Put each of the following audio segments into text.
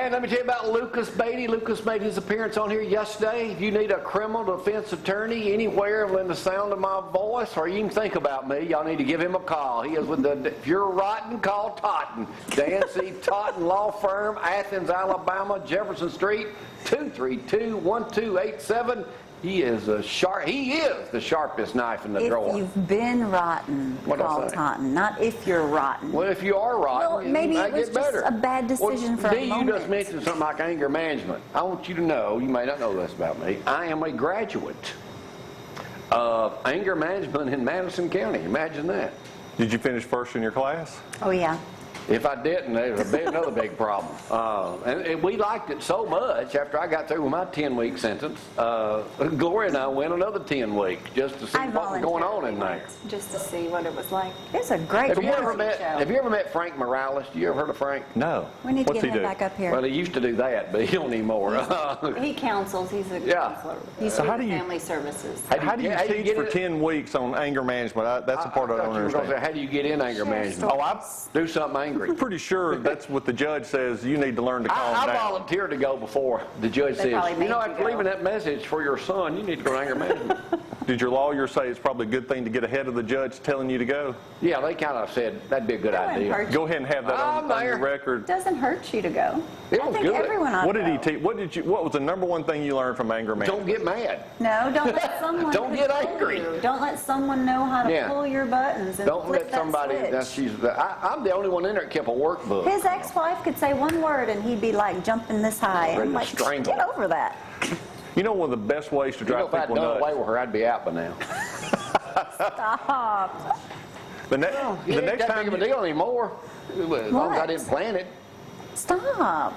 And let me tell you about Lucas Beatty. Lucas made his appearance on here yesterday. If you need a criminal defense attorney anywhere within the sound of my voice, or you can think about me, y'all need to give him a call. He is with the, if you're rotten, call Totten. Dan C. Totten Law Firm, Athens, Alabama, Jefferson Street, 232-1287. He is the sharpest knife in the drawer. If you've been rotten, call Totten. Not if you're rotten. Well, if you are rotten, well, maybe it was just a bad decision for a moment. You just mentioned something like anger management. I want you to know, you may not know this about me, I am a graduate of anger management in Madison County. Imagine that. Did you finish first in your class? Oh, yeah. If I didn't, there would be another big problem. And we liked it so much, after I got through with my 10-week sentence, Gloria and I went another 10 weeks just to see what was going on in there. Just to see what it was like. It's a great Have you ever met Frank Morales? You ever heard of Frank? No. We need to What's get he him do? back up here. Well, he used to do that, but he don't anymore. He counsels. He's a counselor. He's So how do you- family services. How do you teach for 10 weeks on anger management? That's the part I don't understand. How do you get in anger management? Oh, I do something angry. I'm pretty sure that's what the judge says. You need to learn to calm down. I volunteered to go before the judge says, you know, after leaving that message for your son, you need to go to anger management. Did your lawyer say it's probably a good thing to get ahead of the judge telling you to go? Yeah, they kind of said that'd be a good idea. Go ahead and have that on your record. It doesn't hurt you to go. It was good. Everyone ought What to did he go. teach? What was the number one thing you learned from anger management? Don't get mad. No, don't let someone Don't get control angry. you. Don't let someone know how to pull your buttons and Don't flip let somebody. that switch. I'm the only one in there that kept a workbook. His ex-wife could say one word and he'd be like jumping this high. And I'm like, get over that. You know, one of the best ways to drive if I'd people done nuts. away with her, I'd be out by now. Stop. The next time big of a deal anymore. As long as I didn't plan it. Stop.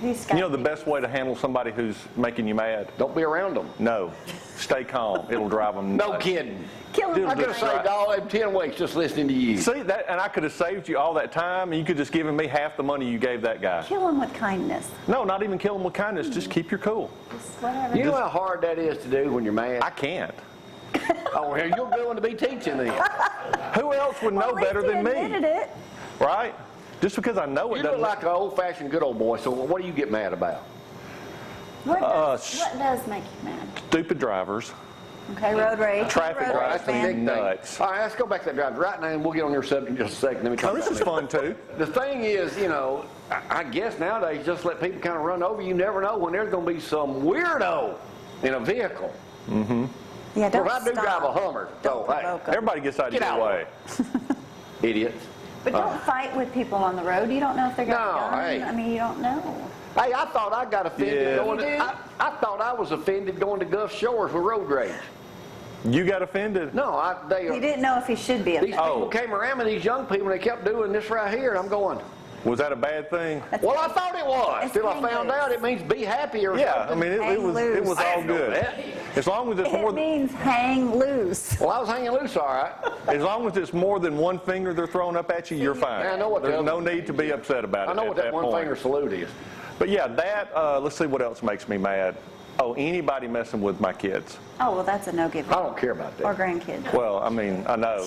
You know the best way to handle somebody who's making you mad? Don't be around them. No. Stay calm. It'll drive them nuts. No kidding. Kill him. I could have saved all them 10 weeks just listening to you. See, that, and I could have saved you all that time, and you could just given me half the money you gave that guy. Kill him with kindness. No, not even kill him with kindness. Just keep your cool. Just whatever. You know how hard that is to do when you're mad? I can't. Oh, well, you're good one to be teaching then. Who else would know better than me? It. Right? Just because I know it You doesn't. look like an old-fashioned good old boy, so what do you get mad about? What does make you mad? Stupid drivers. Okay, road rage. Traffic road drivers. rage fan. Nuts. All right, let's go back to that drive right now, and we'll get on your subject in just a second. Let me talk Oh, this about is fun, too. The thing is, you know, I guess nowadays just let people kind of run over. You never know when there's going to be some weirdo in a vehicle. Mm-hmm. Yeah, don't Well, if I do stop. drive a Hummer, Don't provoke 'em. Everybody gets out of Get your out. way. Idiots. But don't fight with people on the road. You don't know if they're going to No, gun. hey. I mean, you don't know. Hey, I thought I got offended Yeah. going to, I thought I was offended going to Gulf Shores with road rage. You got offended? No, He didn't know if he should be. These offended. people came around me, these young people, and they kept doing this right here, and I'm going, Was that a bad thing? well, I thought it was. It's Till I hang found loose. out it means be happy or Yeah, I something. mean, it Hang was loose. all good. As long as it's more It than, means hang loose. Well, I was hanging loose, all right. as long as it's more than one finger they're throwing up at you, you're fine. Yeah, I know what the There's other- no need to be upset about it. I know at what that one point. finger salute is. But yeah, that. Let's see what else makes me mad. Oh, anybody messing with my kids. Oh, well, that's a no-give. I don't care about that. Or grandkids. Well, I mean, I know.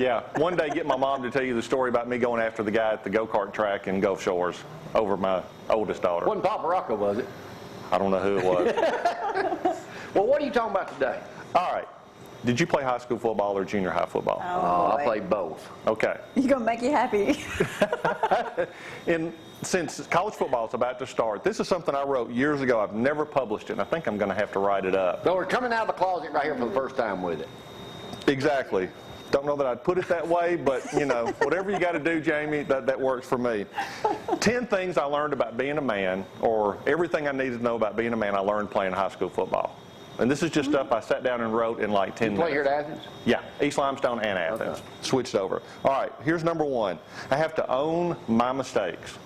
Yeah, one day get my mom to tell you the story about me going after the guy at the go-kart track in Gulf Shores over my oldest daughter. Wasn't Papa Rocco, was it? I don't know who it was. Well, what are you talking about today? All right. Did you play high school football or junior high football? Oh, I played both. Okay. He's going to make you happy. Since college football is about to start, this is something I wrote years ago. I've never published it, and I think I'm going to have to write it up. So we're coming out of the closet right here for the first time with it. Exactly. Don't know that I'd put it that way, but, you know, whatever you got to do, Jamie, that works for me. 10 things I learned about being a man, or everything I needed to know about being a man, I learned playing high school football. And this is just stuff I sat down and wrote in like 10 You minutes. play here at Athens? Yeah, East Limestone and Athens. Switched over. All right, here's number one. I have to own my mistakes.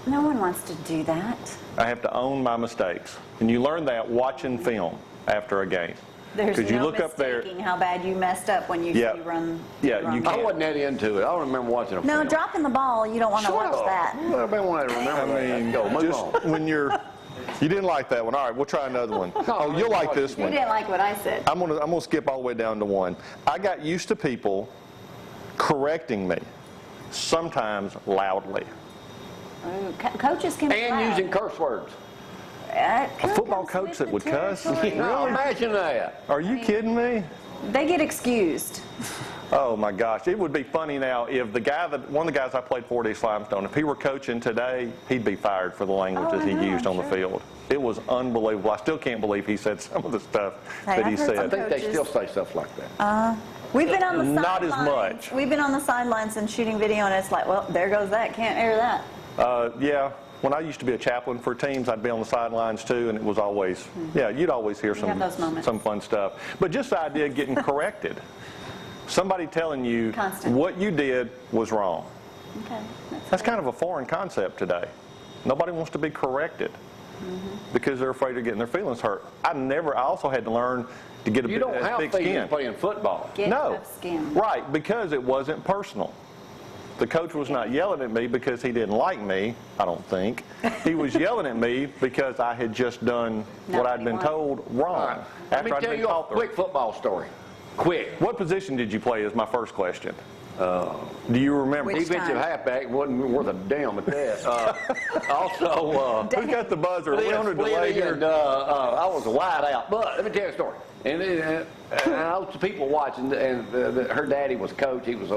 No one wants to do that. I have to own my mistakes. And you learn that watching film after a game. There's Because you no look up there. mistaking how bad you messed up when you Yeah. see run. Yeah, run you the- I can't. wasn't that into it. I don't remember watching a No, film. dropping the ball, you don't want to watch that. Well, I want to remember I mean, that. Go, move just on. when you didn't like that one. All right, we'll try another one. Oh, you'll like this You one. didn't like what I said. I'm gonna skip all the way down to one. I got used to people correcting me, sometimes loudly. Coaches can be And loud. using curse words. A football coach that would cuss? Now, imagine that. Are you kidding me? They get excused. Oh my gosh, it would be funny now if one of the guys I played for at East Limestone, if he were coaching today, he'd be fired for the language that he used on the field. It was unbelievable. I still can't believe he said some of the stuff that he I said. think they still say stuff like that. We've been on the sidelines. Not as much. We've been on the sidelines and shooting video, and it's like, well, there goes that. Can't air that. Yeah, when I used to be a chaplain for teams, I'd be on the sidelines too, and it was always, yeah, you'd always hear have those moments. some fun stuff. But just the idea of getting corrected. Somebody telling you Constant. what you did was wrong. Okay. That's kind of a foreign concept today. Nobody wants to be corrected because they're afraid of getting their feelings hurt. I also had to learn to get a You bit don't of have thick feelings skin. playing football. Get No, tough skin. right, because it wasn't personal. The coach was not yelling at me because he didn't like me, I don't think. He was yelling at me because I had just done what I'd been told All wrong. right. Let me I'd tell been you a taught the- quick football story. Quick. What position did you play is my first question. Do you remember? Which Defensive time? halfback wasn't worth a damn at that. Also, Who's got the buzzer? Are we on a delay here? I was wide out. But let me tell you a story. And I know some people watching, and her daddy was coach. He was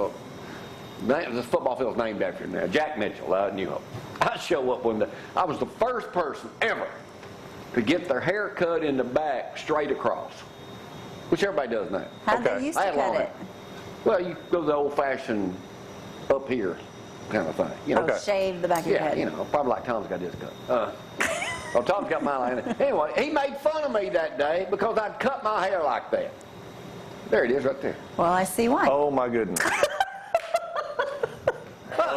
this football field's named after him now, Jack Mitchell out in New Hope. I show up one day. I was the first person ever to get their hair cut in the back straight across, which everybody does now. How'd Okay. they used I to had long cut hair. it? Well, you go the old-fashioned up here kind of thing. You know? Oh, shave the back of your Yeah, head. you know, probably like Tom's got his cut. Well, Tom's got my line. Anyway, he made fun of me that day because I'd cut my hair like that. There it is right there. Well, I see why. Oh my goodness.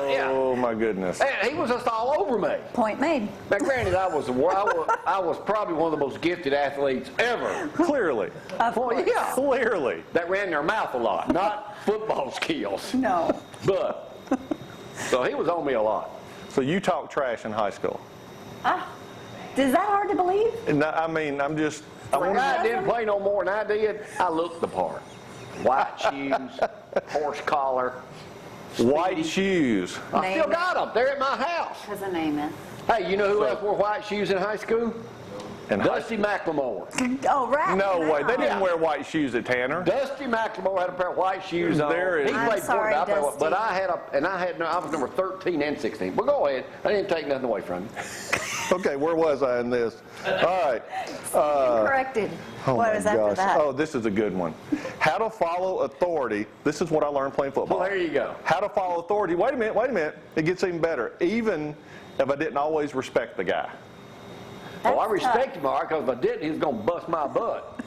Yeah. Oh my goodness. And he was just all over me. Point made. Now, granted, I was probably one of the most gifted athletes ever. Clearly. Well, yeah. Clearly. That ran their mouth a lot, not football skills. No. But, so he was on me a lot. So you talk trash in high school. Is that hard to believe? And I mean, I When want I didn't play no more than I did, I looked the part. White shoes, horse collar. white shoes. I still got them. They're at my house. Because of name it. Hey, you know who else wore white shoes in high school? And Dusty McLemore. Oh, right. no way. They didn't Yeah. wear white shoes at Tanner. Dusty McLemore had a pair of white shoes on. There it is. He I'm played sorry, quarterback, Dusty. but I was number 13 and 16. But go ahead. I didn't take nothing away from you. Okay, where was I in this? All right. Corrected. Oh What my was after gosh. that? Oh, this is a good one. How to follow authority. This is what I learned playing football. Well, there you go. How to follow authority. Wait a minute. It gets even better. Even if I didn't always respect the guy. Well, I That's respect him, all right, because if I didn't, he was going to bust my butt.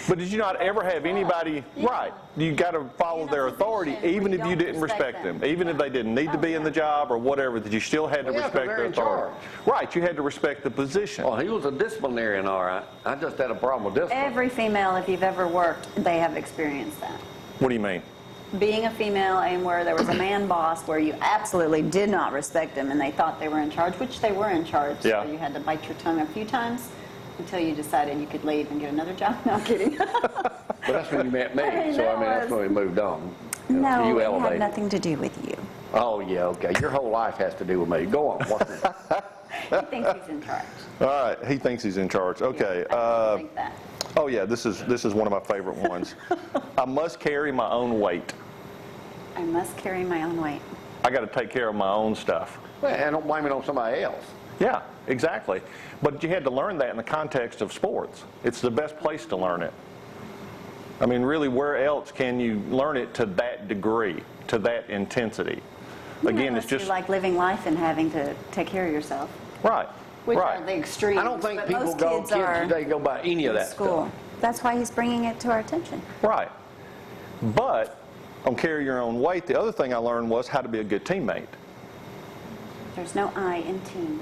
But did you not ever have anybody, right, you got to follow their authority even if you didn't respect them. Even if they didn't need to be in the job or whatever, that you still had to Well, yeah, 'cause respect they're their in authority. Right, you had to respect the position. Well, he was a disciplinarian, all right. I just had a problem with discipline. Every female, if you've ever worked, they have experienced that. What do you mean? Being a female and where there was a man boss where you absolutely did not respect them and they thought they were in charge, which they were in charge. Yeah. So you had to bite your tongue a few times until you decided you could leave and get another job. No, I'm kidding. But that's when you met me, so I mean, that's when we moved on. No, You it had elevated. nothing to do with you. Oh, yeah, okay. Your whole life has to do with me. Go on. What's next? He thinks he's in charge. All right, he thinks he's in charge. Okay. I think that. Oh yeah, this is one of my favorite ones. I must carry my own weight. I must carry my own weight. I got to take care of my own stuff. Well, and don't blame it on somebody else. Yeah, exactly. But you had to learn that in the context of sports. It's the best place to learn it. I mean, really, where else can you learn it to that degree, to that intensity? Again, Unless it's just you like living life and having to take care of yourself, right, which right. are the extremes. I don't think But people most go, kids are today go by any of in that school. stuff. That's why he's bringing it to our attention. Right. But on carry your own weight, the other thing I learned was how to be a good teammate. There's no I in team.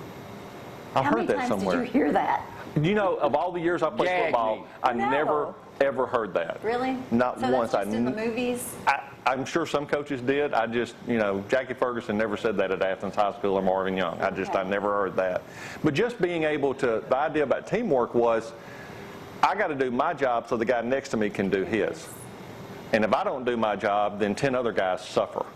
I How heard many that times somewhere. did you hear that? You know, of all the years I played Jag football, me. I No. never ever heard that. Really? Not so once. That's just in the movies. I'm sure some coaches did. I just, Jackie Ferguson never said that at Athens High School or Marvin Young. I never heard that. But just being able to, the idea about teamwork was, I got to do my job so the guy next to me can do his. And if I don't do my job, then 10 other guys suffer.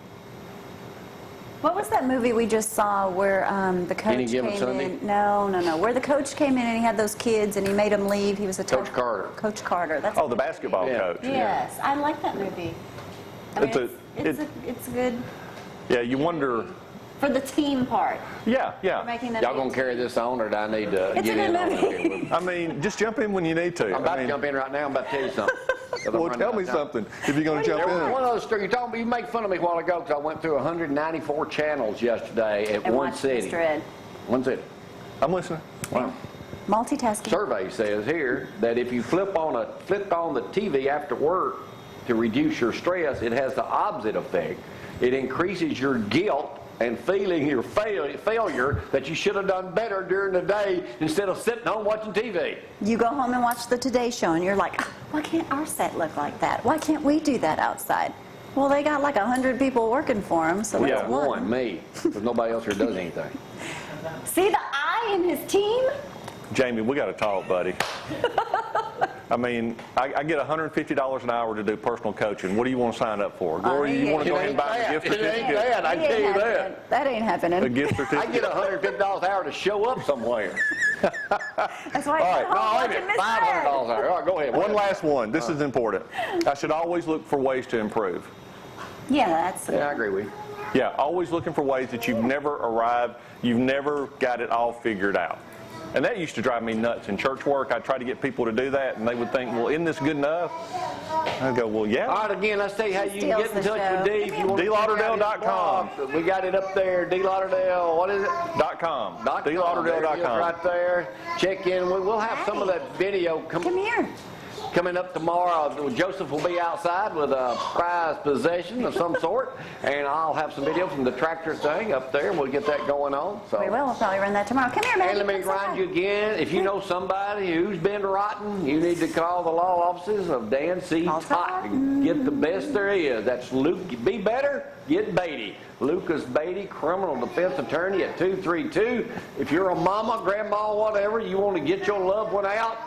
What was that movie we just saw where the coach Any Given came Sunday? in? No. Where the coach came in and he had those kids and he made them leave. He was a Coach Carter. Coach Carter. That's Oh, the basketball Yeah. coach. Yes, I like that movie. I mean, it's good Yeah, you wonder. for the team part. Yeah. Making them Y'all gonna carry this on, or do I need to It's get a in good on movie. it? I mean, just jump in when you need to. I'm about to jump in right now. I'm about to tell you something. 'Cause I'm Well, running tell out me of time. something if you're going to jump There was in. one other story. You made fun of me a while ago because I went through 194 channels yesterday at And one watch city. Mr. Ed. One city. I'm listening. Wow. Multitasking. Survey says here that if you flipped on the TV after work to reduce your stress, it has the opposite effect. It increases your guilt and feeling your failure that you should have done better during the day instead of sitting home watching TV. You go home and watch the Today Show and you're like, why can't our set look like that? Why can't we do that outside? Well, they got like 100 people working for them, so We that's got one. one, me, because nobody else here does anything. See the I in his team? Jamie, we got to talk, buddy. I mean, I get $150 an hour to do personal coaching. What do you want to sign up for? Gloria, you want to go ahead and buy a gift It ain't certificate? that, I tell you that. That ain't happening. A gift I certificate? get $150 an hour to show up somewhere. That's why All I right. No, home wait a watching minute, Mr. $500 Ed. an hour. All right, go ahead. One last one. This is important. I should always look for ways to improve. Yeah, that's Yeah, I agree with you. Yeah, always looking for ways that you've never arrived, you've never got it all figured out. And that used to drive me nuts in church work. I'd try to get people to do that, and they would think, well, isn't this good enough? I'd go, well, yeah. All right, again, let's tell you how you can Steals get in the touch show. with Dee if you want to check out his DeeLauderdale.com. blog. We got it up there, Dee Lauderdale, what is it? .com. There it is, DeeLauderdale.com. right there. Check in. We'll have some of that video Come here. coming up tomorrow. Joseph will be outside with a prized possession of some sort, and I'll have some video from the tractor thing up there. We'll get that going on. So. We will. We'll probably run that tomorrow. Come here, man. And let me remind you again, if you know somebody who's been rotten, you need to call the law offices of Dan C. Call Totten. Get the best there is. That's Luke. Be better, get Beatty. Lucas Beatty, criminal defense attorney at 232. If you're a mama, grandma, whatever, you want to get your loved one out,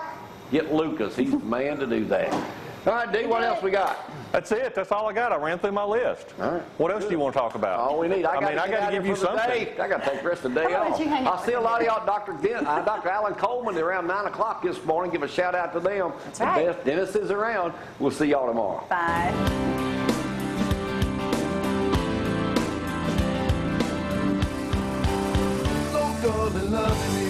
get Lucas. He's the man to do that. All right, Dee, what else we got? That's it. That's all I got. I ran through my list. All right. What else do you want to talk about? All we need. I got to give you something. I got to take the rest of the day How about off. you hang out I'll see a lot of y'all, Dr. Alan Coleman, around 9 o'clock this morning. Give a shout out to them. That's the right. best dentists around. We'll see y'all tomorrow. Bye. So good and loving me.